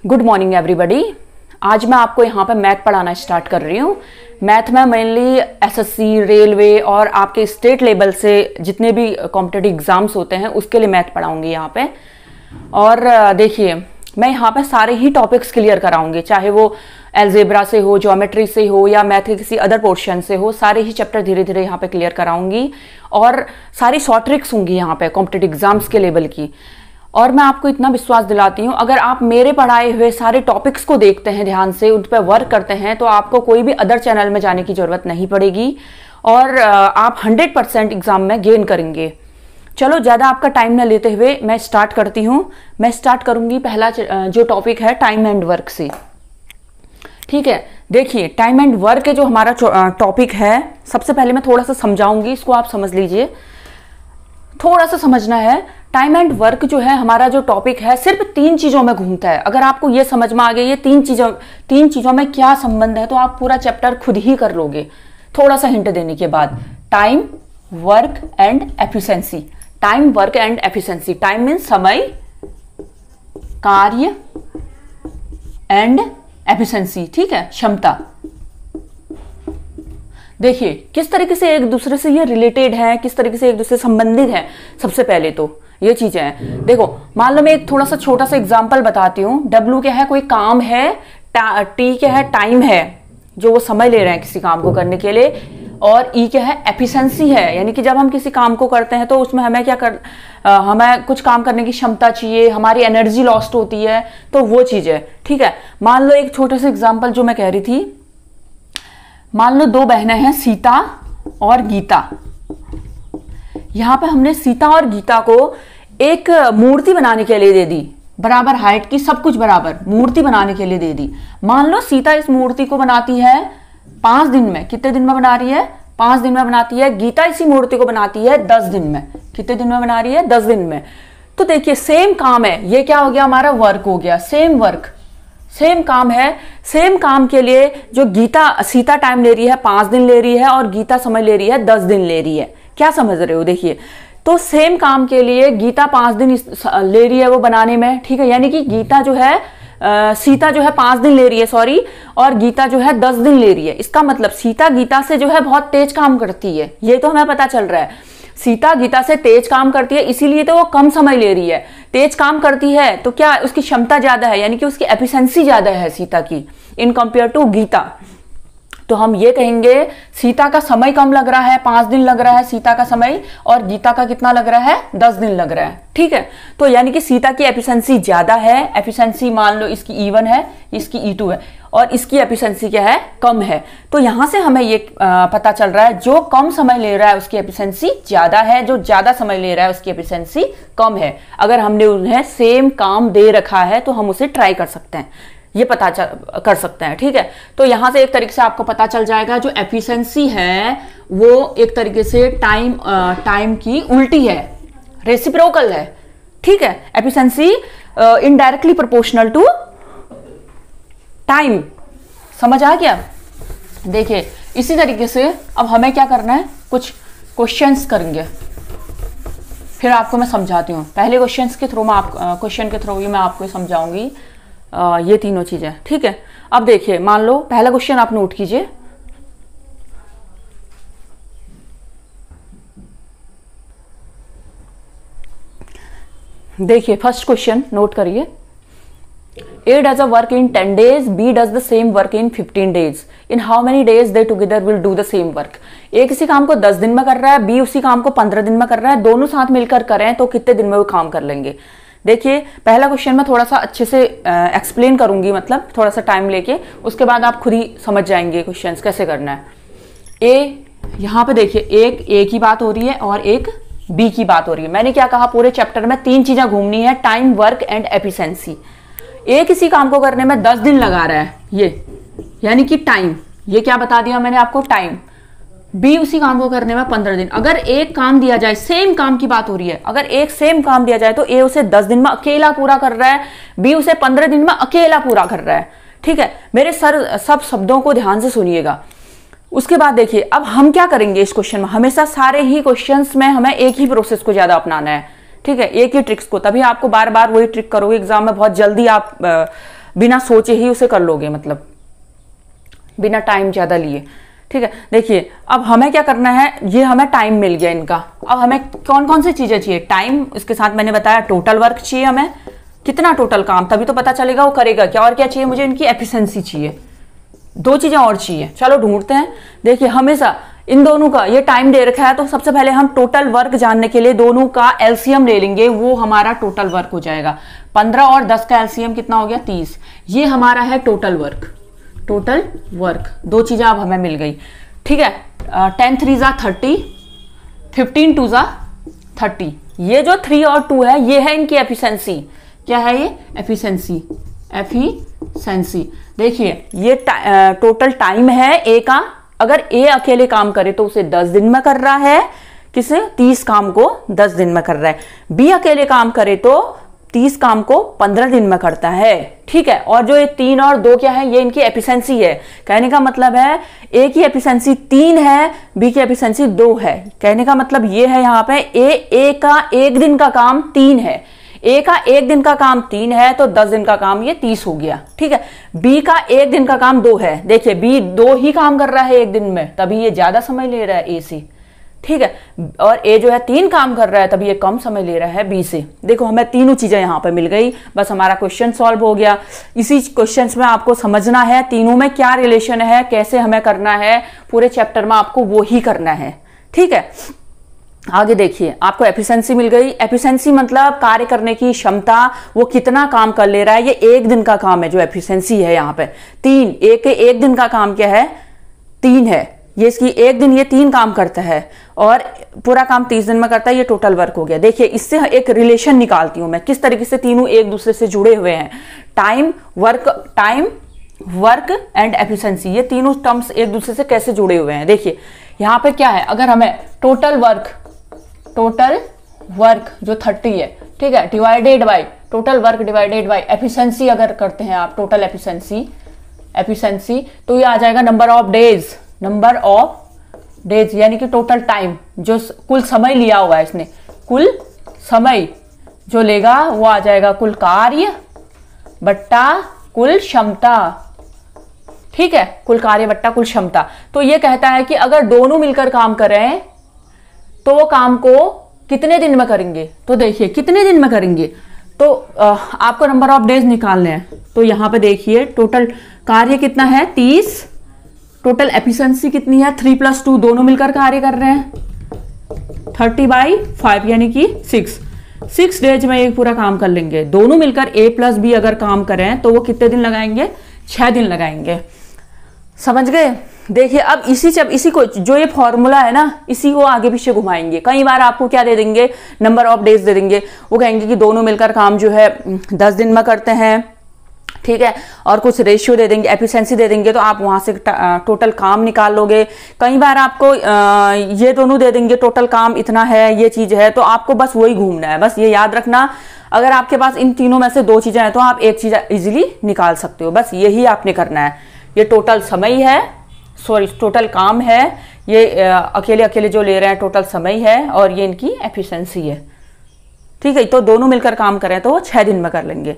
Good morning everybody. आज मैं आपको यहाँ पे मैथ पढ़ाना स्टार्ट कर रही हूँ। मैथ में मेनली एसएससी, रेलवे और आपके स्टेट लेवल से जितने भी कॉम्पिटिटिव एग्जाम्स होते हैं उसके लिए मैथ पढ़ाऊंगी यहाँ पे। और देखिए, मैं यहाँ पे सारे ही टॉपिक्स क्लियर कराऊंगी, चाहे वो एल्जेब्रा से हो, ज्योमेट्री से हो या मैथ के किसी अदर पोर्शन से हो। सारे ही चैप्टर धीरे धीरे यहाँ पे क्लियर कराऊंगी और सारी शॉर्ट ट्रिक्स होंगी यहाँ पे कॉम्पिटिटिव एग्जाम्स के लेवल की। और मैं आपको इतना विश्वास दिलाती हूँ, अगर आप मेरे पढ़ाए हुए सारे टॉपिक्स को देखते हैं, ध्यान से उन पर वर्क करते हैं, तो आपको कोई भी अदर चैनल में जाने की जरूरत नहीं पड़ेगी और आप 100% एग्जाम में गेन करेंगे। चलो ज़्यादा आपका टाइम न लेते हुए मैं स्टार्ट करती हूँ। मैं स्टार्ट करूँगी पहला जो टॉपिक है टाइम एंड वर्क से। ठीक है, देखिए टाइम एंड वर्क जो हमारा टॉपिक है, सबसे पहले मैं थोड़ा सा समझाऊंगी, इसको आप समझ लीजिए, थोड़ा सा समझना है। टाइम एंड वर्क जो है हमारा जो टॉपिक है सिर्फ 3 चीजों में घूमता है। अगर आपको ये समझ में आ गया ये 3 चीजों में क्या संबंध है, तो आप पूरा चैप्टर खुद ही कर लोगे थोड़ा सा हिंट देने के बाद। Time, work and efficiency. Time, work and efficiency. Time means समय, कार्य, एंड एफिशिएंसी, ठीक है, क्षमता। देखिए किस तरीके से एक दूसरे से ये रिलेटेड है, किस तरीके से एक दूसरे से संबंधित है। सबसे पहले तो ये चीजें हैं। देखो, मान लो मैं एक थोड़ा सा छोटा सा एग्जांपल बताती हूँ। W क्या है, कोई काम है। T क्या है, टाइम है, जो वो समय ले रहे हैं किसी काम को करने के लिए। और E क्या है, एफिशिएंसी है, यानी कि जब हम किसी काम को करते हैं तो उसमें हमें हमें कुछ काम करने की क्षमता चाहिए, हमारी एनर्जी लॉस्ट होती है, तो वो चीज है। ठीक है, मान लो एक छोटे से एग्जाम्पल जो मैं कह रही थी, मान लो 2 बहनें हैं, सीता और गीता। यहां पे हमने सीता और गीता को एक मूर्ति बनाने के लिए दे दी, बराबर हाइट की, सब कुछ बराबर, मूर्ति बनाने के लिए दे दी। मान लो सीता इस मूर्ति को बनाती है 5 दिन में। कितने दिन में बना रही है? 5 दिन में बनाती है। गीता इसी मूर्ति को बनाती है 10 दिन में। कितने दिन में बना रही है? 10 दिन में। तो देखिए सेम काम है, ये क्या हो गया, हमारा वर्क हो गया। सेम वर्क, सेम काम है। सेम काम के लिए जो सीता टाइम ले रही है 5 दिन ले रही है और गीता समय ले रही है 10 दिन ले रही है। क्या समझ रहे हो? देखिए, तो सेम काम के लिए गीता 5 दिन ले रही है वो बनाने में, ठीक है, यानी कि गीता जो है सीता जो है 5 दिन ले रही है, सॉरी, और गीता जो है 10 दिन ले रही है। इसका मतलब सीता गीता से जो है बहुत तेज काम करती है, ये तो हमें पता चल रहा है। सीता गीता से तेज काम करती है, इसीलिए तो वो कम समय ले रही है। तेज काम करती है तो क्या उसकी क्षमता ज्यादा है, यानी कि उसकी एफिशिएंसी ज्यादा है सीता की इन कंपेयर टू गीता। तो हम ये कहेंगे सीता का समय कम लग रहा है, 5 दिन लग रहा है सीता का समय, और गीता का कितना लग रहा है? 10 दिन लग रहा है। ठीक है, तो यानी कि सीता की एफिशिएंसी ज्यादा है। एफिशिएंसी मान लो इसकी E1 है, इसकी E2 है, और इसकी एफिशिएंसी क्या है? कम है। तो यहां से हमें ये पता चल रहा है जो कम समय ले रहा है उसकी एफिशिएंसी ज्यादा है, जो ज्यादा समय ले रहा है उसकी एफिशिएंसी कम है। अगर हमने उन्हें सेम काम दे रखा है तो हम उसे ट्राई कर सकते हैं, ये पता कर सकते हैं। ठीक है, तो यहां से एक तरीके से आपको पता चल जाएगा जो एफिशिएंसी है वो एक तरीके से टाइम की उल्टी है, रेसिप्रोकल है। ठीक है, efficiency indirectly proportional to time. समझ आ गया? देखिए इसी तरीके से अब हमें क्या करना है, कुछ क्वेश्चंस करेंगे, फिर आपको मैं समझाती हूँ। पहले क्वेश्चन के थ्रू ही मैं आपको समझाऊंगी ये तीनों चीजें। ठीक है, अब देखिए, मान लो पहला क्वेश्चन आप नोट कीजिए। देखिए फर्स्ट क्वेश्चन नोट करिए। A does a work in 10 days, B does the same work in 15 days. In how many days they together will do the same work? A किसी काम को 10 दिन में कर रहा है, B उसी काम को 15 दिन में कर रहा है। दोनों साथ मिलकर करें तो कितने दिन में वो काम कर लेंगे? देखिए पहला क्वेश्चन में थोड़ा सा अच्छे से एक्सप्लेन करूंगी, मतलब थोड़ा सा टाइम लेके, उसके बाद आप खुद ही समझ जाएंगे क्वेश्चंस कैसे करना है। ए, यहाँ पे देखिए एक ए की बात हो रही है और एक बी की बात हो रही है। मैंने क्या कहा, पूरे चैप्टर में 3 चीजें घूमनी है, टाइम, वर्क एंड एफिशिएंसी। ए किसी काम को करने में 10 दिन लगा रहा है, ये यानी कि टाइम, ये क्या बता दिया मैंने आपको, टाइम। बी उसी काम को करने में 15 दिन। अगर एक काम दिया जाए, सेम काम की बात हो रही है, अगर एक सेम काम दिया जाए तो ए उसे 10 दिन में अकेला पूरा कर रहा है, बी उसे 15 दिन में अकेला पूरा कर रहा है। ठीक है, मेरे सब शब्दों को ध्यान से सुनिएगा। उसके बाद देखिए अब हम क्या करेंगे इस क्वेश्चन में, हमेशा सारे ही क्वेश्चंस में हमें एक ही प्रोसेस को ज्यादा अपनाना है। ठीक है, एक ही ट्रिक्स को, तभी आपको बार बार वही ट्रिक करोगे एग्जाम में, बहुत जल्दी आप बिना सोचे ही उसे कर लोगे, मतलब बिना टाइम ज्यादा लिए। ठीक है, देखिए अब हमें क्या करना है, ये हमें टाइम मिल गया इनका। अब हमें कौन कौन सी चीजें चाहिए, टाइम, इसके साथ मैंने बताया टोटल वर्क चाहिए हमें, कितना टोटल काम, तभी तो पता चलेगा वो करेगा क्या। और क्या चाहिए मुझे, इनकी एफिशिएंसी चाहिए, दो चीजें और चाहिए। चलो ढूंढते हैं। देखिए हमेशा इन दोनों का ये टाइम दे रखा है, तो सबसे पहले हम टोटल वर्क जानने के लिए दोनों का एलसीएम ले लेंगे, वो हमारा टोटल वर्क हो जाएगा। 15 और 10 का एलसीएम कितना हो गया, 30। ये हमारा है टोटल वर्क। टोटल वर्क, दो चीजें अब हमें मिल गई। ठीक है, 10 3 जा 30, 15 2 जा 30। ये जो 3 और 2 है, ये है इनकी एफिशिएंसी। क्या है ये, एफिशिएंसी। एफिशिएंसी देखिए ये टोटल टाइम है ए का। अगर ए अकेले काम करे तो उसे 10 दिन में कर रहा है, किसे, 30 काम को 10 दिन में कर रहा है। बी अकेले काम करे तो 30 काम को 15 दिन में करता है। ठीक है, और जो ये 3 और 2 क्या है, ये इनकी एफिशिएंसी है। कहने का मतलब है ए की एफिशिएंसी 3 है, बी की एफिशिएंसी 2 है। कहने का मतलब ये है यहाँ पे ए का 1 दिन का काम 3 है, ए का 1 दिन का काम 3 है, तो 10 दिन का काम ये 30 हो गया। ठीक है, बी का 1 दिन का काम 2 है। देखिए बी 2 ही काम कर रहा है 1 दिन में, तभी ये ज्यादा समय ले रहा है ए से। ठीक है, और ए जो है 3 काम कर रहा है, तभी ये कम समय ले रहा है बी से। देखो हमें तीनों चीजें यहाँ पे मिल गई, बस हमारा क्वेश्चन सॉल्व हो गया। इसी क्वेश्चन में आपको समझना है तीनों में क्या रिलेशन है, कैसे हमें करना है, पूरे चैप्टर में आपको वो ही करना है। ठीक है, आगे देखिए, आपको एफिशिएंसी मिल गई। एफिशिएंसी मतलब कार्य करने की क्षमता, वो कितना काम कर ले रहा है। ये 1 दिन का काम है जो एफिशिएंसी है यहाँ पे। 3 एक दिन का काम क्या है, 3 है। ये इसकी 1 दिन ये 3 काम करता है और पूरा काम 30 दिन में करता है। ये टोटल वर्क हो गया। देखिए इससे एक रिलेशन निकालती हूं मैं, किस तरीके से तीनों एक दूसरे से जुड़े हुए हैं। टाइम वर्क एंड एफिशिएंसी, ये तीनों टर्म्स एक दूसरे से कैसे जुड़े हुए हैं। देखिए यहाँ पे क्या है, अगर हमें टोटल वर्क जो 30 है, ठीक है, divided by total work divided by efficiency अगर करते हैं आप, टोटल एफिशिएंसी, तो ये आ जाएगा नंबर ऑफ डेज यानी कि टोटल टाइम, जो कुल समय लिया हुआ है इसने, कुल समय जो लेगा वो आ जाएगा कुल कार्य बट्टा कुल क्षमता। ठीक है, कुल कार्य बट्टा कुल क्षमता। तो ये कहता है कि अगर दोनों मिलकर काम करें तो वो काम को कितने दिन में करेंगे। तो देखिए कितने दिन में करेंगे, तो आपको नंबर ऑफ डेज निकालने हैं। तो यहां पे देखिए टोटल कार्य कितना है 30, टोटल एफिशिएंसी कितनी है 3 + 2, दोनों मिलकर कार्य कर रहे हैं 30/5 यानी कि 6 डेज में एक पूरा काम कर लेंगे। दोनों मिलकर A + B अगर काम करें तो वो कितने दिन लगाएंगे, 6 दिन लगाएंगे। समझ गए। देखिए अब इसी को जो ये फॉर्मूला है ना, इसी को आगे पीछे घुमाएंगे। कई बार आपको क्या दे देंगे, नंबर ऑफ डेज दे देंगे। वो कहेंगे कि दोनों मिलकर काम जो है 10 दिन में करते हैं। ठीक है, और कुछ रेशियो दे देंगे, एफिशिएंसी दे देंगे, तो आप वहां से टोटल काम निकाल लोगे। कई बार आपको ये दोनों दे देंगे, टोटल काम इतना है, ये चीज है, तो आपको बस वही घूमना है। बस ये याद रखना, अगर आपके पास इन तीनों में से 2 चीजें हैं तो आप एक चीज इजीली निकाल सकते हो। बस यही आपने करना है। ये टोटल समय है, सॉरी टोटल काम है, ये अकेले जो ले रहे हैं टोटल समय है, और ये इनकी एफिशिएंसी है। ठीक है, तो दोनों मिलकर काम करें तो वो 6 दिन में कर लेंगे।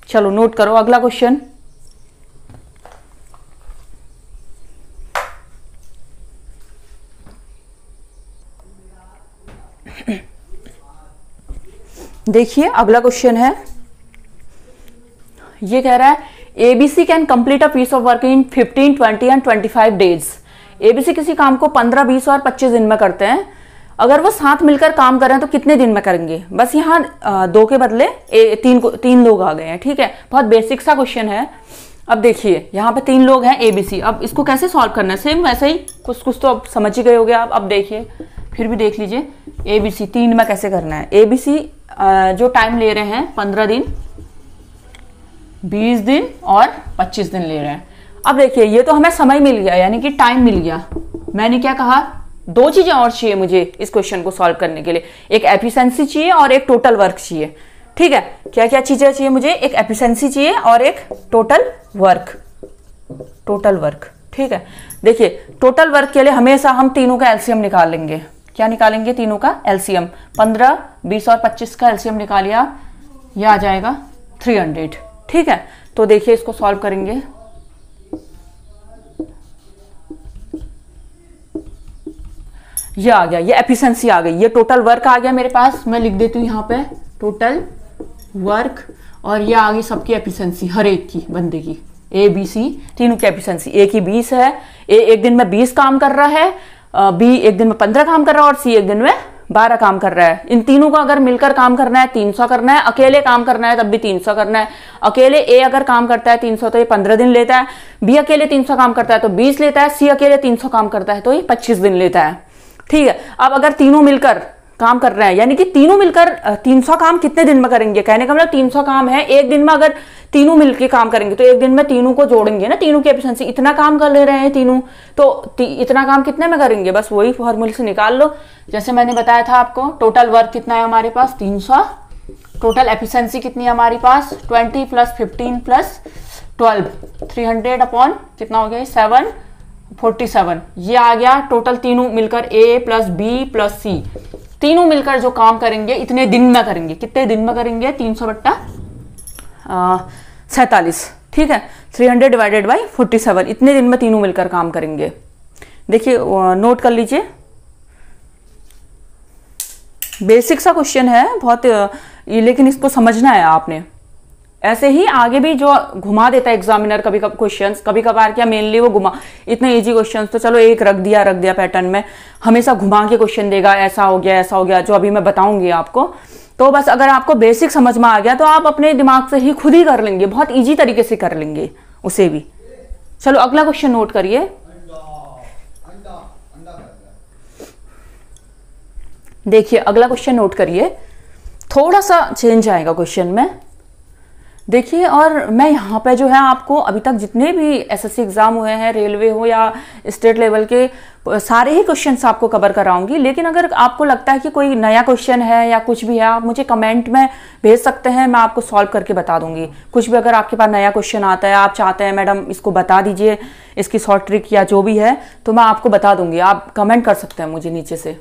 चलो नोट करो अगला क्वेश्चन। देखिए अगला क्वेश्चन है, ये कह रहा है ABC can complete a piece of work in 15, 20 and 25 days. ABC किसी काम को 15, 20 और 25 दिन में करते हैं। अगर वो साथ मिलकर काम करें तो कितने दिन में करेंगे। बस यहाँ 2 के बदले 3 लोग आ गए हैं। ठीक है, बहुत बेसिक सा क्वेश्चन है। अब देखिए यहाँ पे 3 लोग हैं एबीसी। अब इसको कैसे सॉल्व करना है, सेम वैसे ही कुछ तो अब समझ ही गए होगे आप। अब देखिए फिर भी देख लीजिए, एबीसी 3 में कैसे करना है। एबीसी जो टाइम ले रहे हैं 15 दिन, 20 दिन और 25 दिन ले रहे हैं। अब देखिए ये तो हमें समय मिल गया, यानी कि टाइम मिल गया। मैंने क्या कहा, 2 चीजें और चाहिए मुझे इस क्वेश्चन को सॉल्व करने के लिए, एक एफिशिएंसी चाहिए और एक टोटल वर्क चाहिए। ठीक है, क्या क्या चीजें चाहिए मुझे, एक एफिशिएंसी चाहिए और एक टोटल वर्क। ठीक है, देखिए टोटल वर्क के लिए हमेशा हम तीनों का एलसीएम निकाल लेंगे। क्या निकालेंगे, तीनों का एलसीएम। 15, 20 और 25 का एलसीएम निकालिए आप, यह आ जाएगा 300। ठीक है, तो देखिए इसको सॉल्व करेंगे। ये आ गया, ये एफिशिएंसी आ गई, ये टोटल वर्क आ गया मेरे पास। मैं लिख देती हूँ यहाँ पे टोटल वर्क, और ये आ गई सबकी एफिशिएंसी, हर एक की बंदे की, ए बी सी तीनों की एफिशिएंसी। ए की 20 है, ए एक दिन में 20 काम कर रहा है, बी एक दिन में 15 काम कर रहा है, और सी एक दिन में 12 काम कर रहा है। इन तीनों को अगर मिलकर काम करना है 300 करना है, अकेले काम करना है तब भी 300 करना है। अकेले ए अगर काम करता है 300 तो ये 15 दिन लेता है, बी अकेले 300 काम करता है तो 20 लेता है, सी अकेले 300 काम करता है तो ये 25 दिन लेता है। ठीक है, अब अगर तीनों मिलकर काम कर रहे हैं, यानी कि तीनों मिलकर 300 काम कितने दिन में करेंगे, कहने का मतलब 300 काम है एक दिन में, अगर तीनों मिलकर काम करेंगे तो एक दिन में तीनों को जोड़ेंगे ना, तीनों की एफिशिएंसी, इतना काम कर ले रहे हैं तीनों, तो इतना काम कितने में करेंगे, बस वही फॉर्मूले से निकाल लो। जैसे मैंने बताया था आपको, टोटल वर्क कितना है हमारे पास 300, टोटल एफिशिएंसी कितनी है हमारे पास 20 + 15 + 12, 300 अपॉन कितना हो गया 747, ये आ गया टोटल। तीनों मिलकर ए प्लस बी प्लस सी, तीनों मिलकर जो काम करेंगे इतने दिन में करेंगे। कितने दिन में करेंगे 300/47, ठीक है, 300 डिवाइडेड बाई 47, इतने दिन में तीनों मिलकर काम करेंगे। देखिए नोट कर लीजिए, बेसिक सा क्वेश्चन है बहुत, लेकिन इसको समझना है आपने। ऐसे ही आगे भी जो घुमा देता है एग्जामिनर कभी कभी क्वेश्चंस, कभी कभार क्या मेनली वो घुमा, इतने इजी क्वेश्चंस तो चलो एक रख दिया पैटर्न में, हमेशा घुमा के क्वेश्चन देगा, ऐसा हो गया, जो अभी मैं बताऊंगी आपको। तो बस अगर आपको बेसिक समझ में आ गया तो आप अपने दिमाग से ही खुद ही कर लेंगे, बहुत ईजी तरीके से कर लेंगे उसे भी। चलो अगला क्वेश्चन नोट करिए। देखिए अगला क्वेश्चन नोट करिए, थोड़ा सा चेंज आएगा क्वेश्चन में। देखिए, और मैं यहाँ पे जो है आपको अभी तक जितने भी एसएससी एग्जाम हुए हैं, रेलवे हो या स्टेट लेवल के, सारे ही क्वेश्चंस आपको कवर कराऊंगी। लेकिन अगर आपको लगता है कि कोई नया क्वेश्चन है या कुछ भी है, आप मुझे कमेंट में भेज सकते हैं, मैं आपको सॉल्व करके बता दूंगी। कुछ भी अगर आपके पास नया क्वेश्चन आता है, आप चाहते हैं मैडम इसको बता दीजिए, इसकी शॉर्ट ट्रिक या जो भी है, तो मैं आपको बता दूंगी। आप कमेंट कर सकते हैं मुझे नीचे से।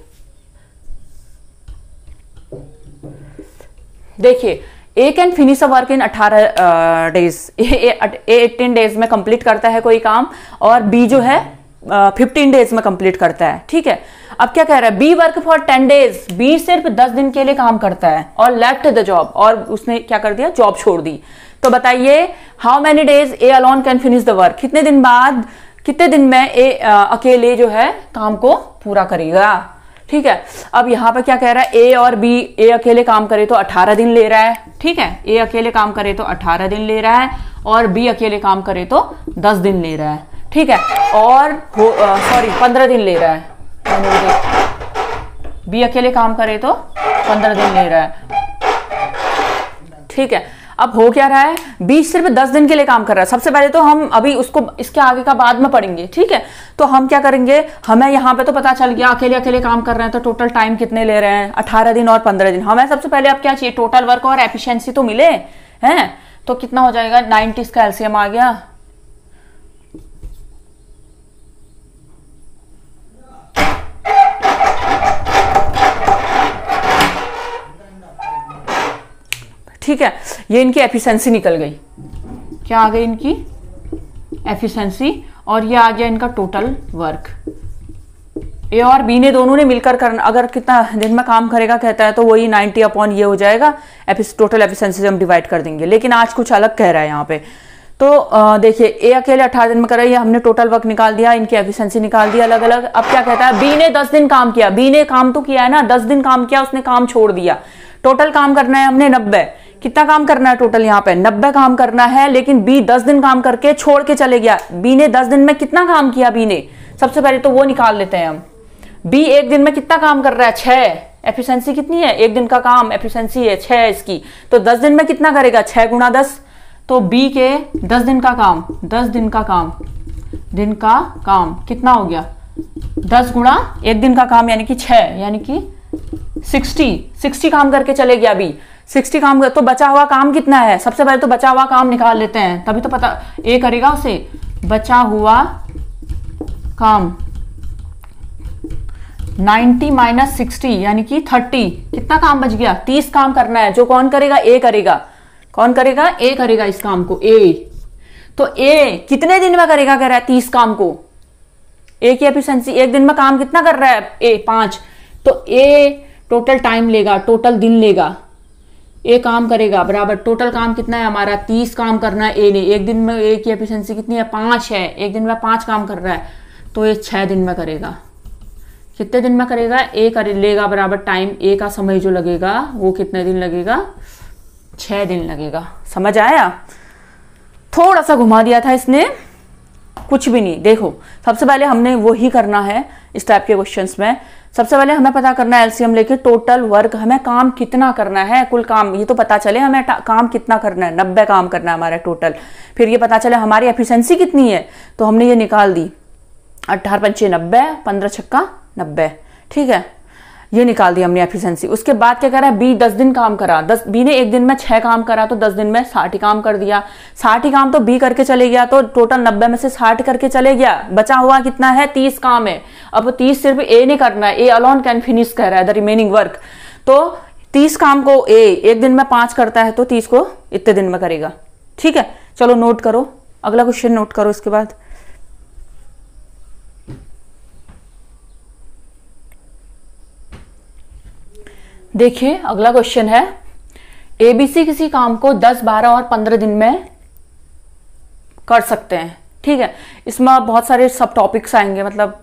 देखिए, A can finish a work in 18 days, A 18 days में कंप्लीट करता है कोई काम, और बी जो है 15 डेज में कंप्लीट करता है। ठीक है, अब क्या कह रहा है, B work for 10 days, B सिर्फ 10 दिन के लिए काम करता है, और लेफ्ट द जॉब, और उसने क्या कर दिया, जॉब छोड़ दी। तो बताइए how many days A alone can finish the work, कितने दिन बाद, कितने दिन में ए अकेले जो है काम को पूरा करेगा। ठीक है, अब यहाँ पे क्या कह रहा है, ए और बी, ए अकेले काम करे तो 18 दिन ले रहा है। ठीक है, ए अकेले काम करे तो 18 दिन ले रहा है, और बी अकेले काम करे तो 10 दिन ले रहा है। ठीक है, और 15 दिन ले रहा है, बी अकेले काम करे तो 15 दिन ले रहा है। ठीक है, अब हो क्या रहा है, बी सिर्फ 10 दिन के लिए काम कर रहा है। सबसे पहले तो हम अभी उसको इसके आगे का बाद में पढ़ेंगे। ठीक है, तो हम क्या करेंगे, हमें यहाँ पे तो पता चल गया अकेले काम कर रहे हैं, तो टोटल टाइम कितने ले रहे हैं, 18 दिन और 15 दिन। हमें सबसे पहले अब क्या चाहिए, टोटल वर्क और एफिशिएंसी तो मिले हैं, तो कितना हो जाएगा 90, इसका एलसीएम आ गया। ठीक है, ये इनकी एफिशिएंसी निकल गई, क्या आ गई इनकी एफिशिएंसी, और ये आ गया इनका टोटल वर्क। ए और बी ने दोनों ने मिलकर करना, अगर कितना दिन में काम करेगा कहता है, तो वही 90 अपॉन ये हो जाएगा, टोटल एफिशिएंसी से हम डिवाइड कर देंगे। लेकिन आज कुछ अलग कह रहा है यहाँ पे। तो देखिए, ए अकेले 18 दिन में कर रहा है, ये हमने टोटल वर्क निकाल दिया, इनकी एफिशिएंसी निकाल दिया अलग अलग। अब क्या कहता है, बी ने 10 दिन काम किया, बी ने काम तो किया है ना, 10 दिन काम किया, उसने काम छोड़ दिया। टोटल काम करना है हमने 90, कितना काम करना है टोटल, यहाँ पे 90 काम करना है। लेकिन बी 10 दिन काम करके छोड़ के चले गया। बी ने 10 दिन में कितना काम किया, बी ने, सबसे पहले तो वो निकाल लेते हैं हम। बी एक दिन में कितना काम कर रहा है, 6, एफिशिएंसी कितनी है, एक दिन का काम एफिशिएंसी है 6 इसकी, तो 10 दिन में कितना करेगा, 6 × 10, तो बी के 10 दिन का काम, 10 दिन का काम कितना हो गया, 10 × 1 दिन का काम यानी कि 6, यानी कि 60 काम करके चले गया बी। 60 काम कर, तो बचा हुआ काम कितना है, सबसे पहले तो बचा हुआ काम निकाल लेते हैं, तभी तो पता ए करेगा उसे। बचा हुआ काम 90 - 60 यानी कि 30, कितना काम बच गया, 30 काम करना है, जो कौन करेगा, ए करेगा। कौन करेगा? ए करेगा इस काम को, ए। तो ए कितने दिन में करेगा? कह रहा है 30 काम को। ए की एफिशिएंसी, एक दिन में काम कितना कर रहा है? ए 5। तो ए टोटल टाइम लेगा, टोटल दिन लेगा, ए काम करेगा बराबर टोटल काम कितना है हमारा? 30 काम करना है ए ने। एक दिन में ए की एफिशिएंसी कितनी है? 5 है। एक दिन में 5 काम कर रहा है, तो ये 6 दिन में करेगा। कितने दिन में करेगा? ए कर लेगा बराबर टाइम, ए का समय जो लगेगा वो कितने दिन लगेगा? 6 दिन लगेगा। समझ आया? थोड़ा सा घुमा दिया था इसने, कुछ भी नहीं। देखो सबसे पहले हमने वो ही करना है इस टाइप के क्वेश्चंस में। सबसे पहले हमें पता करना है एलसीएम लेके टोटल वर्क, हमें काम कितना करना है, कुल काम, ये तो पता चले हमें काम कितना करना है। 90 काम करना है हमारा टोटल। फिर ये पता चले हमारी एफिशिएंसी कितनी है, तो हमने ये निकाल दी 18 पंचे 90, 15 छक्का 90। ठीक है, ये निकाल दी हमने एफिशिएंसी। उसके बाद क्या करा? बी 10 दिन काम करा। बी ने एक दिन में 6 काम करा, तो 10 दिन में 60 काम कर दिया। 60 काम तो बी करके चले गया, तो टोटल 90 में से 60 करके चले गया। बचा हुआ कितना है? 30 काम है। अब 30 सिर्फ ए ने करना है, ए अलोन कैन फिनिश कर रहा है द रिमेनिंग वर्क। तो 30 काम को ए एक दिन में 5 करता है, तो 30 को इतने दिन में करेगा। ठीक है, चलो नोट करो, अगला क्वेश्चन नोट करो। इसके बाद देखिए अगला क्वेश्चन है, एबीसी किसी काम को 10, 12 और 15 दिन में कर सकते हैं। ठीक है, इसमें बहुत सारे सब टॉपिक्स आएंगे, मतलब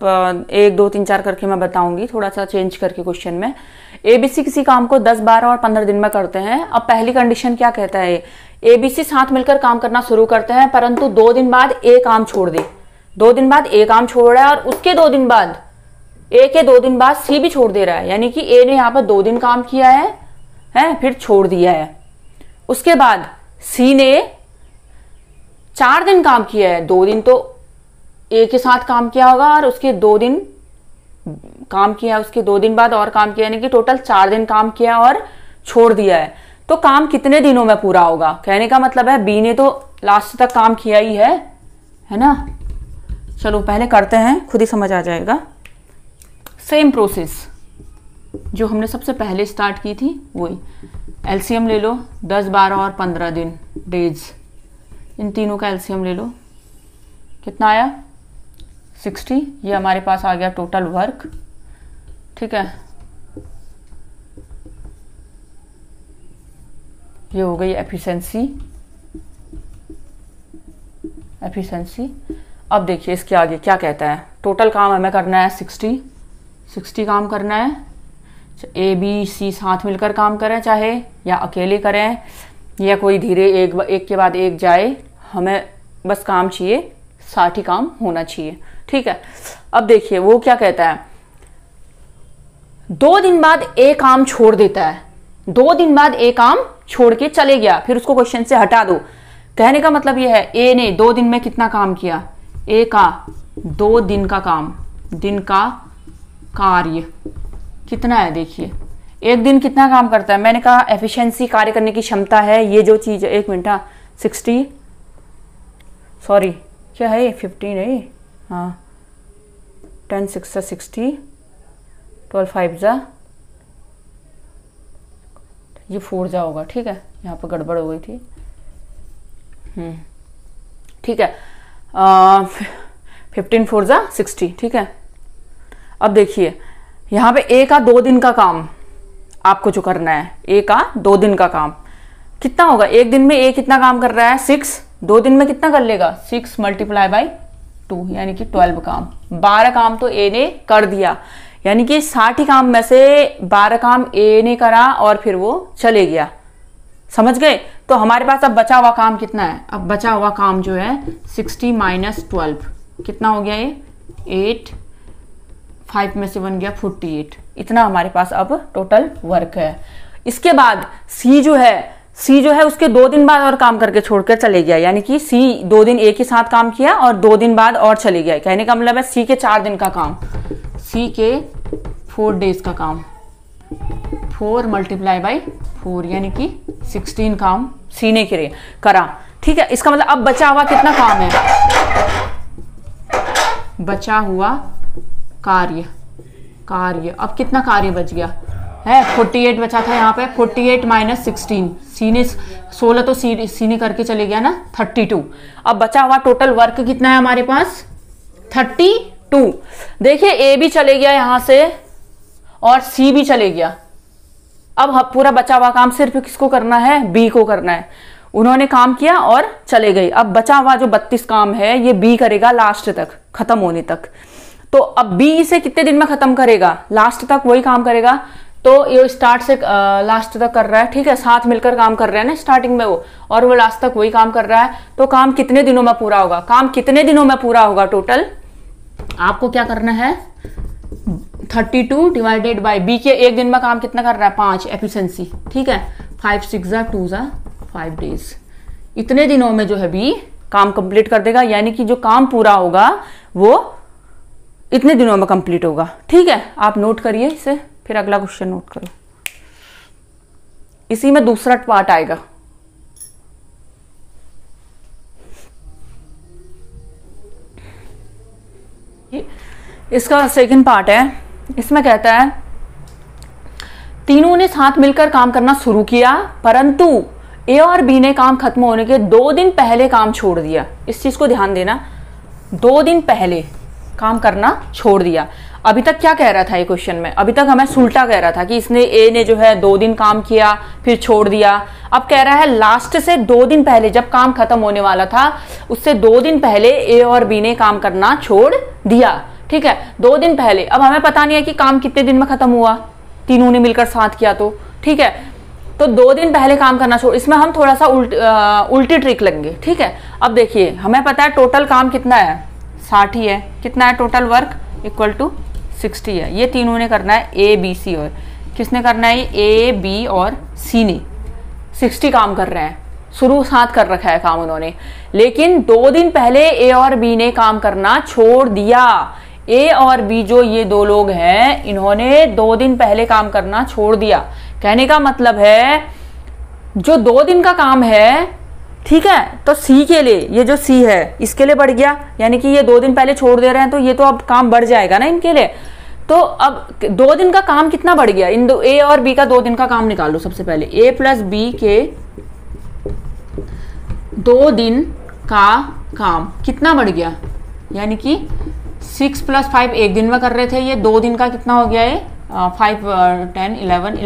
1, 2, 3, 4 करके मैं बताऊंगी, थोड़ा सा चेंज करके क्वेश्चन में। एबीसी किसी काम को 10, 12 और 15 दिन में करते हैं। अब पहली कंडीशन क्या कहता है? एबीसी साथ मिलकर काम करना शुरू करते हैं, परंतु 2 दिन बाद ए काम छोड़ दे। 2 दिन बाद ए काम छोड़ रहा है, और उसके 2 दिन बाद, ए के 2 दिन बाद सी भी छोड़ दे रहा है। यानी कि ए ने यहां पर 2 दिन काम किया है, फिर छोड़ दिया है। उसके बाद सी ने 4 दिन काम किया है। 2 दिन तो ए के साथ काम किया होगा, और उसके 2 दिन काम किया, उसके 2 दिन बाद और काम किया, यानी कि टोटल 4 दिन काम किया और छोड़ दिया है। तो काम कितने दिनों में पूरा होगा? कहने का मतलब है बी ने तो लास्ट तक काम किया ही है ना। चलो पहले करते हैं, खुद ही समझ आ जाएगा। सेम प्रोसेस जो हमने सबसे पहले स्टार्ट की थी वही। एलसीएम ले लो, 10, 12 और 15 दिन, डेज, इन तीनों का एलसीएम ले लो। कितना आया? 60। ये हमारे पास आ गया टोटल वर्क। ठीक है, ये हो गई एफिशिएंसी। अब देखिए इसके आगे क्या कहता है। टोटल काम हमें करना है 60 काम करना है। ए बी सी साथ मिलकर काम करें, चाहे या अकेले करें, या कोई धीरे एक के बाद एक जाए, हमें बस काम चाहिए 60 काम होना चाहिए। ठीक है, अब देखिए वो क्या कहता है। 2 दिन बाद ए काम छोड़ देता है। 2 दिन बाद ए काम छोड़ के चले गया, फिर उसको क्वेश्चन से हटा दो। कहने का मतलब यह है ए ने 2 दिन में कितना काम किया? ए का 2 दिन का काम, दिन का कार्य कितना है? देखिए एक दिन कितना काम करता है? मैंने कहा एफिशिएंसी, कार्य करने की क्षमता है। ये जो चीज, एक मिनट, 60, सॉरी क्या है, 15 है। हाँ, 10 6 60, 12 5 जा, ये 4 जा होगा। ठीक है, यहाँ पर गड़बड़ हो गई थी। ठीक है, 15 4 जा 60। ठीक है, अब देखिए यहाँ पे ए का 2 दिन का काम आपको जो करना है। ए का 2 दिन का काम कितना होगा? एक दिन में ए कितना काम कर रहा है? 6। 2 दिन में कितना कर लेगा? 6 × 2 यानी कि 12 काम। 12 काम तो ए ने कर दिया, यानी कि 60 काम में से 12 काम ए ने करा और फिर वो चले गया। समझ गए? तो हमारे पास अब बचा हुआ काम कितना है? अब बचा हुआ काम जो है 60 - 12 कितना हो गया? ये 8, 5 में से 1 गया 48। इतना हमारे पास अब टोटल वर्क है। इसके बाद सी जो है उसके 2 दिन बाद और काम करके छोड़कर चले गया, यानी कि सी 2 दिन ए के साथ काम किया और 2 दिन बाद और चले गया। कहने का मतलब है सी के 4 दिन का काम, सी के 4 डेज का काम, 4 × 4 यानी कि 16 काम सी ने करा। ठीक है, इसका मतलब अब बचा हुआ कितना काम है? बचा हुआ कार्य अब कितना कार्य बच गया? है 48 बचा था यहाँ पे, 48 माइनस 16, सी ने 16 तो सी ने करके चले गया ना 32। अब बचा हुआ टोटल वर्क कितना है हमारे पास 32। देखिए ए भी चले गया यहां से और सी भी चले गया। अब पूरा बचा हुआ काम सिर्फ किसको करना है, बी को करना है। उन्होंने काम किया और चले गए। अब बचा हुआ जो 32 काम है ये बी करेगा लास्ट तक, खत्म होने तक। तो अब बी इसे कितने दिन में खत्म करेगा, लास्ट तक वही काम करेगा। तो ये स्टार्ट से लास्ट तक कर रहा है, ठीक है, साथ मिलकर काम कर रहे हैं ना स्टार्टिंग में वो, और वो लास्ट तक वही काम कर रहा है। तो काम कितने दिनों में पूरा होगा, काम कितने दिनों में पूरा होगा टोटल, आपको क्या करना है 32 डिवाइडेड बाय बी के एक दिन में काम कितना कर रहा है 5 एफिशिएंसी, ठीक है, 5 6 जा 2 जा 5 डेज। इतने दिनों में जो है बी काम कंप्लीट कर देगा, यानी कि जो काम पूरा होगा वो इतने दिनों में कंप्लीट होगा। ठीक है, आप नोट करिए इसे, फिर अगला क्वेश्चन नोट करो। इसी में दूसरा पार्ट आएगा। इसका सेकंड पार्ट है, इसमें कहता है तीनों ने साथ मिलकर काम करना शुरू किया, परंतु ए और बी ने काम खत्म होने के 2 दिन पहले काम छोड़ दिया। इस चीज को ध्यान देना, 2 दिन पहले काम करना छोड़ दिया। अभी तक क्या कह रहा था ये क्वेश्चन में, अभी तक हमें उल्टा कह रहा था कि इसने ए ने जो है 2 दिन काम किया फिर छोड़ दिया। अब कह रहा है लास्ट से 2 दिन पहले, जब काम खत्म होने वाला था उससे 2 दिन पहले ए और बी ने काम करना छोड़ दिया। ठीक है, 2 दिन पहले। अब हमें पता नहीं है कि काम कितने दिन में खत्म हुआ, तीनों ने मिलकर साथ किया तो, ठीक है, तो 2 दिन पहले काम करना छोड़। इसमें हम थोड़ा सा उल्टी ट्रिक लेंगे। ठीक है, अब देखिए हमें पता है टोटल काम कितना है 60 ही है, कितना है टोटल वर्क इक्वल टू 60 है। ये तीनों ने करना है ए बी सी, और किसने करना है ए बी और सी ने 60 काम कर रहे हैं, शुरू साथ कर रखा है काम उन्होंने। लेकिन 2 दिन पहले ए और बी ने काम करना छोड़ दिया। ए और बी जो ये 2 लोग हैं इन्होंने 2 दिन पहले काम करना छोड़ दिया। कहने का मतलब है जो 2 दिन का काम है, ठीक है, तो सी के लिए, ये जो सी है इसके लिए बढ़ गया, यानी कि ये 2 दिन पहले छोड़ दे रहे हैं तो ये तो अब काम बढ़ जाएगा ना इनके लिए। तो अब 2 दिन का काम कितना बढ़ गया, इन ए और बी का 2 दिन का काम निकाल लो। सबसे पहले ए प्लस बी के 2 दिन का काम कितना बढ़ गया, यानी कि 6 + 5 एक दिन में कर रहे थे, ये 2 दिन का कितना हो गया है 5 10 11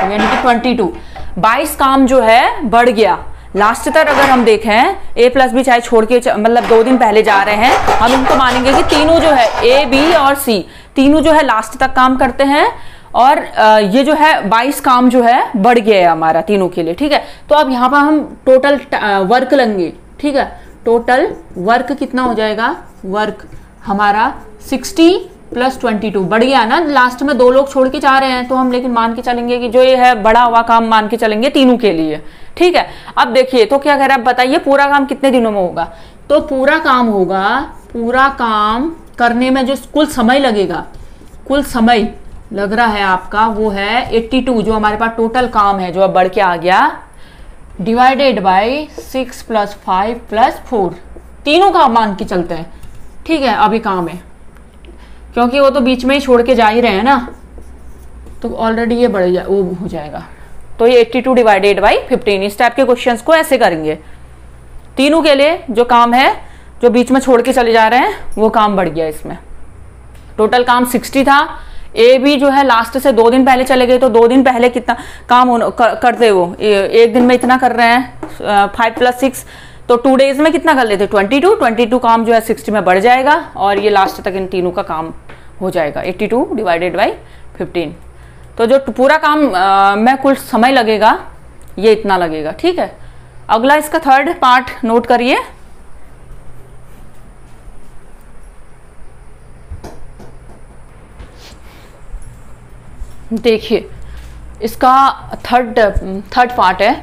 यानी कि 22 22 काम जो है बढ़ गया। लास्ट तक अगर हम देखें ए प्लस बी चाहे छोड़ के मतलब 2 दिन पहले जा रहे हैं, हम इनको मानेंगे कि तीनों जो है ए बी और सी तीनों जो है लास्ट तक काम करते हैं, और ये जो है 22 काम जो है बढ़ गया है हमारा तीनों के लिए। ठीक है, तो अब यहाँ पर हम टोटल वर्क लेंगे। ठीक है, टोटल वर्क कितना हो जाएगा, वर्क हमारा 60 + 22 बढ़ गया ना, लास्ट में 2 लोग छोड़ के जा रहे हैं तो हम लेकिन मान के चलेंगे कि जो ये है बड़ा हुआ काम मान के चलेंगे तीनों के लिए। ठीक है, अब देखिए तो क्या कह रहा है, बताइए पूरा काम कितने दिनों में होगा। तो पूरा काम होगा, पूरा काम करने में जो कुल समय लगेगा, कुल समय लग रहा है आपका वो है 82, जो हमारे पास टोटल काम है जो अब बढ़ के आ गया, डिवाइडेड बाय 6 + 5 + 4 तीनों का मान के चलते हैं। ठीक है, अभी काम है क्योंकि वो तो बीच में ही छोड़ के जा ही रहे हैं ना, तो ऑलरेडी ये बढ़ जाए, वो हो जाएगा। तो ये 82 डिवाइडेड बाई 15, इस टाइप के क्वेश्चंस को ऐसे करेंगे। तीनों के लिए जो काम है जो बीच में छोड़ के चले जा रहे हैं वो काम बढ़ गया। इसमें टोटल काम 60 था, ए भी जो है लास्ट से 2 दिन पहले चले गए, तो 2 दिन पहले कितना काम करते वो एक दिन में इतना कर रहे हैं 5 + 6, तो 2 डेज में कितना कर लेते 22 काम जो है 60 में बढ़ जाएगा, और ये लास्ट तक इन तीनों का काम हो जाएगा 82 डिवाइडेड बाई 15। तो जो पूरा काम में कुल समय लगेगा ये इतना लगेगा। ठीक है, अगला इसका थर्ड पार्ट नोट करिए। देखिए इसका थर्ड पार्ट है।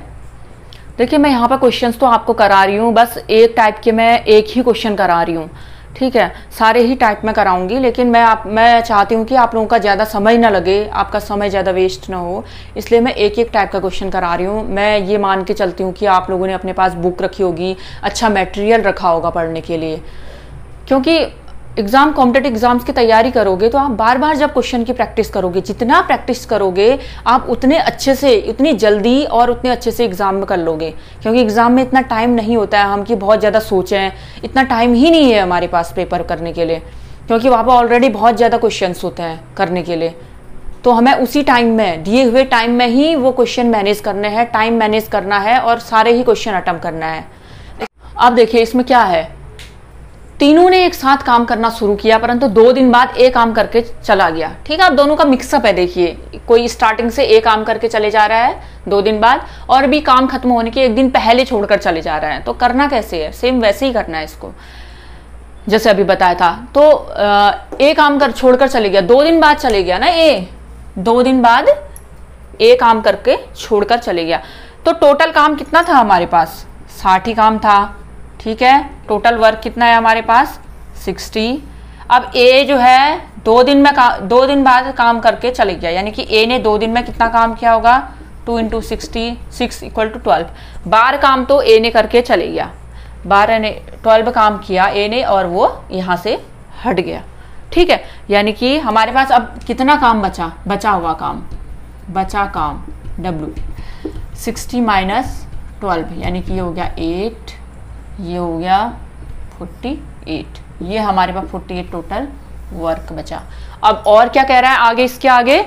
देखिए मैं यहाँ पर क्वेश्चंस तो आपको करा रही हूँ, बस एक टाइप के मैं एक ही क्वेश्चन करा रही हूँ। ठीक है, सारे ही टाइप में कराऊंगी, लेकिन मैं चाहती हूँ कि आप लोगों का ज़्यादा समय ना लगे, आपका समय ज़्यादा वेस्ट ना हो, इसलिए मैं एक एक टाइप का क्वेश्चन करा रही हूँ। मैं ये मान के चलती हूँ कि आप लोगों ने अपने पास बुक रखी होगी, अच्छा मटेरियल रखा होगा पढ़ने के लिए, क्योंकि एग्जाम कॉम्पिटेटिव एग्जाम्स की तैयारी करोगे तो आप बार बार जब क्वेश्चन की प्रैक्टिस करोगे, जितना प्रैक्टिस करोगे आप उतने अच्छे से, उतनी जल्दी और उतने अच्छे से एग्जाम में कर लोगे। क्योंकि एग्जाम में इतना टाइम नहीं होता है हम कि बहुत ज़्यादा सोचें, इतना टाइम ही नहीं है हमारे पास पेपर करने के लिए, क्योंकि वहाँ पर ऑलरेडी बहुत ज़्यादा क्वेश्चन होते हैं करने के लिए। तो हमें उसी टाइम में, दिए हुए टाइम में ही वो क्वेश्चन मैनेज करने हैं, टाइम मैनेज करना है और सारे ही क्वेश्चन अटेम्प्ट करना है। अब देखिए इसमें क्या है, तीनों ने एक साथ काम करना शुरू किया, परंतु 2 दिन बाद ए काम करके चला गया। ठीक है, अब दोनों का मिक्सअप है। देखिए कोई स्टार्टिंग से ए काम करके चले जा रहा है 2 दिन बाद, और भी काम खत्म होने के 1 दिन पहले छोड़कर चले जा रहा है। तो करना कैसे है, सेम वैसे ही करना है इसको जैसे अभी बताया था। तो ए काम कर छोड़कर चले गया, 2 दिन बाद चले गया ना ए, 2 दिन बाद ए काम करके छोड़कर चले गया। तो टोटल काम कितना था हमारे पास, 60 ही काम था। ठीक है, टोटल वर्क कितना है हमारे पास, 60। अब ए जो है 2 दिन बाद काम करके चले गया, यानी कि ए ने 2 दिन में कितना काम किया होगा, 2 × 60, 6 = 12 बार काम तो ए ने करके चले गया। 12 काम किया ए ने और वो यहाँ से हट गया। ठीक है, यानी कि हमारे पास अब कितना काम बचा हुआ काम, बचा काम W 60 - 12, यानी कि ये हो गया 8, ये हो गया 48, ये हमारे पास 48 टोटल वर्क बचा। अब और क्या कह रहा है आगे, इसके आगे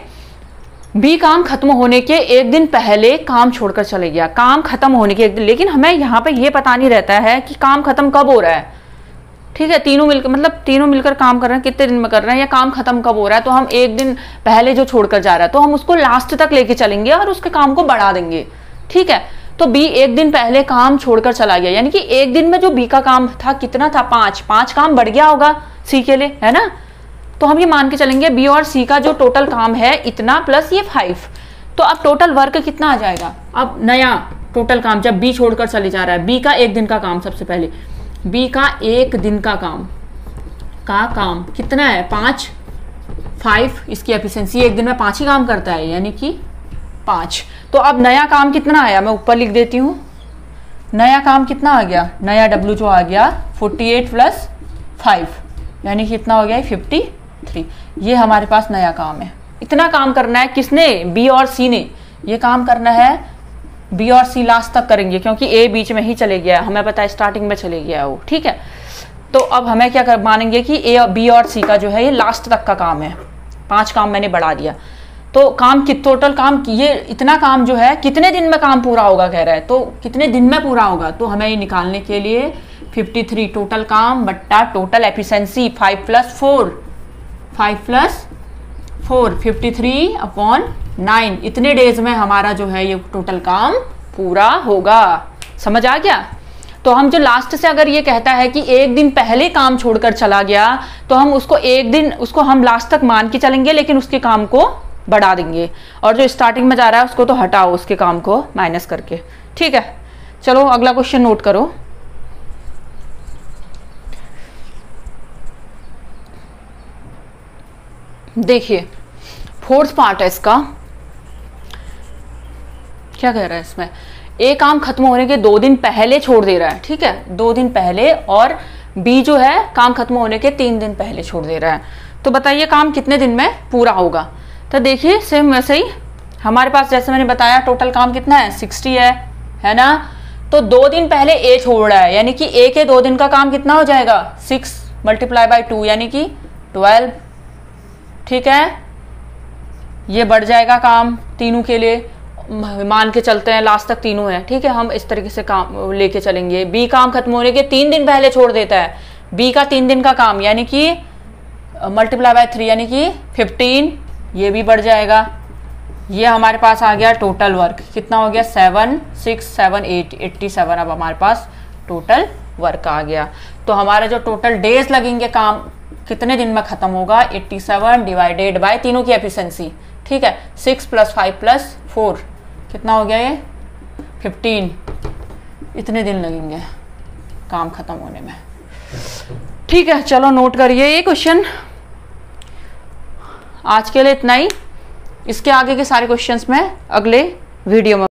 बी काम खत्म होने के 1 दिन पहले काम छोड़कर चले गया। काम खत्म होने के 1 दिन, लेकिन हमें यहाँ पे ये पता नहीं रहता है कि काम खत्म कब हो रहा है। ठीक है, तीनों मिलकर काम कर रहे हैं, कितने दिन में कर रहे हैं, या काम खत्म कब हो रहा है। तो हम 1 दिन पहले जो छोड़कर जा रहा है तो हम उसको लास्ट तक लेके चलेंगे और उसके काम को बढ़ा देंगे। ठीक है, तो बी 1 दिन पहले काम छोड़कर चला गया, यानी कि 1 दिन में जो बी का काम था कितना था, 5 काम बढ़ गया होगा सी के लिए, है ना। तो हम ये मान के चलेंगे बी और सी का जो टोटल काम है इतना प्लस ये 5। तो अब टोटल वर्क कितना आ जाएगा, अब नया टोटल काम जब बी छोड़कर चले जा रहा है, बी का 1 दिन का काम, सबसे पहले बी का 1 दिन का काम कितना है, 5। इसकी एफिशिएंसी 1 दिन में 5 ही काम करता है, यानी कि 5। तो अब नया काम कितना आया, मैं ऊपर लिख देती हूँ। नया काम कितना आ गया, नया W जो आ गया 48 + 5, यानी कि कितना हो गया 53। ये हमारे पास नया काम है। इतना काम करना है किसने, बी और सी ने। ये काम करना है बी और सी लास्ट तक करेंगे, क्योंकि ए बीच में ही चले गया, हमें पता है स्टार्टिंग में चले गया वो। ठीक है, तो अब हमें क्या मानेंगे कि ए और बी और सी का जो है ये लास्ट तक का काम है। 5 काम मैंने बढ़ा दिया। तो काम टोटल काम, ये इतना काम जो है कितने दिन में काम पूरा होगा कह रहा है, तो कितने दिन में पूरा होगा। तो हमें ये निकालने के लिए 53 टोटल काम बट्टा टोटल एफिशिएंसी 5 + 4, 53/9, इतने डेज में हमारा जो है ये टोटल काम पूरा होगा। समझ आ गया। तो हम जो लास्ट से अगर ये कहता है कि 1 दिन पहले काम छोड़कर चला गया, तो हम उसको 1 दिन उसको हम लास्ट तक मान के चलेंगे, लेकिन उसके काम को बढ़ा देंगे, और जो स्टार्टिंग में जा रहा है उसको तो हटाओ, उसके काम को माइनस करके। ठीक है, चलो अगला क्वेश्चन नोट करो। देखिए 4th पार्ट है इसका, क्या कह रहा है इसमें, ए काम खत्म होने के 2 दिन पहले छोड़ दे रहा है। ठीक है, 2 दिन पहले, और बी जो है काम खत्म होने के 3 दिन पहले छोड़ दे रहा है। तो बताइए काम कितने दिन में पूरा होगा। तो देखिए सेम वैसे ही हमारे पास जैसे मैंने बताया टोटल काम कितना है, 60 है ना। तो 2 दिन पहले ए छोड़ रहा है, यानी कि ए के 2 दिन का काम कितना हो जाएगा, 6 × 2 यानी कि 12। ठीक है, ये बढ़ जाएगा काम तीनों के लिए, मान के चलते हैं लास्ट तक तीनों है। ठीक है, हम इस तरीके से काम लेके चलेंगे। बी काम खत्म होने के 3 दिन पहले छोड़ देता है, बी का 3 दिन का काम यानी कि × 3 यानी कि 15, ये भी बढ़ जाएगा। ये हमारे पास आ गया टोटल वर्क, कितना हो गया 7, 6, 7, 8, 87। अब हमारे पास टोटल वर्क आ गया। तो हमारे जो टोटल डेज लगेंगे काम कितने दिन में खत्म होगा, 87 डिवाइडेड बाय तीनों की एफिशिएंसी। ठीक है, 6 + 5 + 4 कितना हो गया, ये 15। इतने दिन लगेंगे काम खत्म होने में। ठीक है, चलो नोट करिए ये क्वेश्चन। आज के लिए इतना ही, इसके आगे के सारे क्वेश्चंस मैं अगले वीडियो में